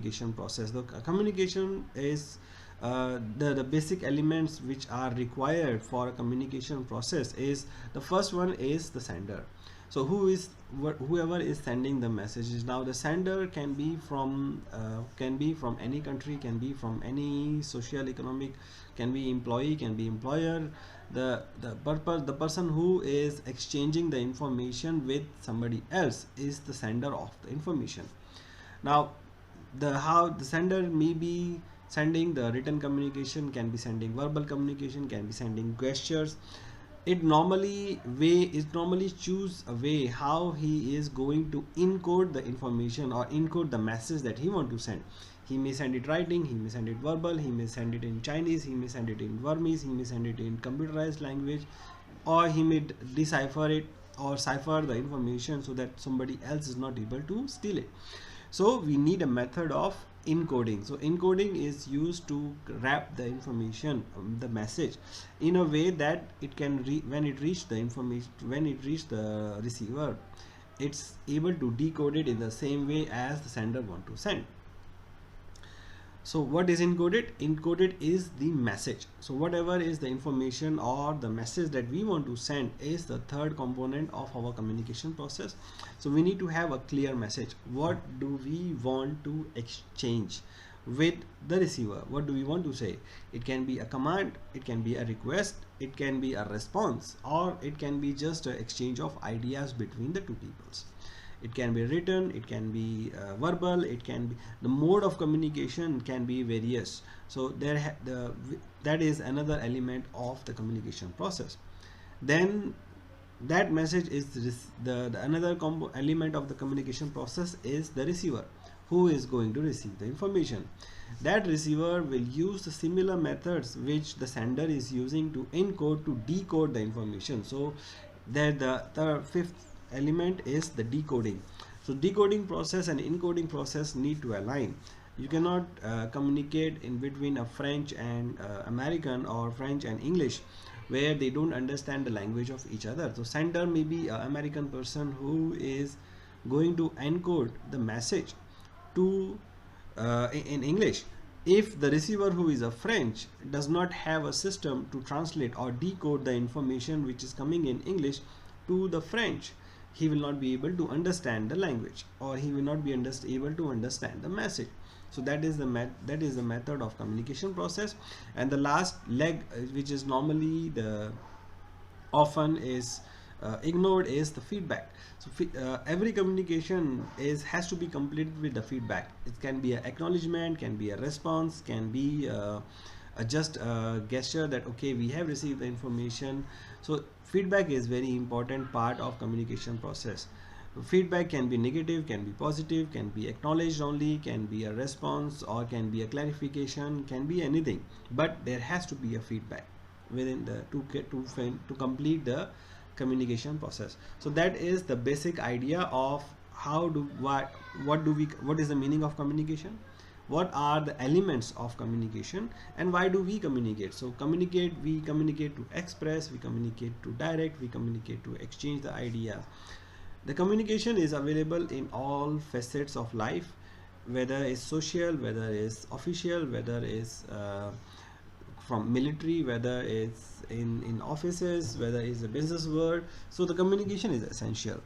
communication process. The communication is the basic elements which are required for a communication process. Is the first one is the sender. So whoever is sending the messages. Now the sender can be from any country, can be from any social economic, can be employee, can be employer. The person who is exchanging the information with somebody else is the sender of the information. Now the sender may be sending the written communication, can be sending verbal communication, can be sending gestures. It normally choose a way how he is going to encode the information or encode the message that he want to send. He may send it writing, he may send it verbal, he may send it in Chinese, he may send it in Burmese, he may send it in computerized language, or he may decipher it or cipher the information so that somebody else is not able to steal it. So we need a method of encoding. So encoding is used to wrap the information, the message, in a way that it can when it reach the receiver, it's able to decode it in the same way as the sender want to send. So what is encoded? Encoded is the message. So whatever is the information or the message that we want to send is the third component of our communication process. So we need to have a clear message. What do we want to exchange with the receiver? What do we want to say? It can be a command, it can be a request, it can be a response, or it can be just an exchange of ideas between the two peoples. It can be written, it can be verbal, it can be, the mode of communication can be various. So that is another element of the communication process. Then that message is another element of the communication process is the receiver, who is going to receive the information. That receiver will use the similar methods which the sender is using to encode, to decode the information. So there the fifth element is the decoding. So decoding process and encoding process need to align. You cannot communicate in between a French and American, or French and English, where they don't understand the language of each other. So sender may be an American person who is going to encode the message to in English. If the receiver, who is a French, does not have a system to translate or decode the information which is coming in English to the French, he will not be able to understand the language, or he will not be able to understand the message. So that is the method of communication process. And the last leg, which is normally the often is ignored, is the feedback. So every communication has to be completed with the feedback. It can be an acknowledgement, can be a response, can be just a gesture that okay, we have received the information. So feedback is very important part of communication process. Feedback can be negative, can be positive, can be acknowledged only, can be a response, or can be a clarification, can be anything, but there has to be a feedback within the to complete the communication process. So that is the basic idea of what is the meaning of communication, what are the elements of communication, and why do we communicate. So we communicate to express, we communicate to direct, we communicate to exchange the ideas. The communication is available in all facets of life, whether it's social, whether it's official, whether it's from military, whether it's in offices, whether it's a business world. So the communication is essential.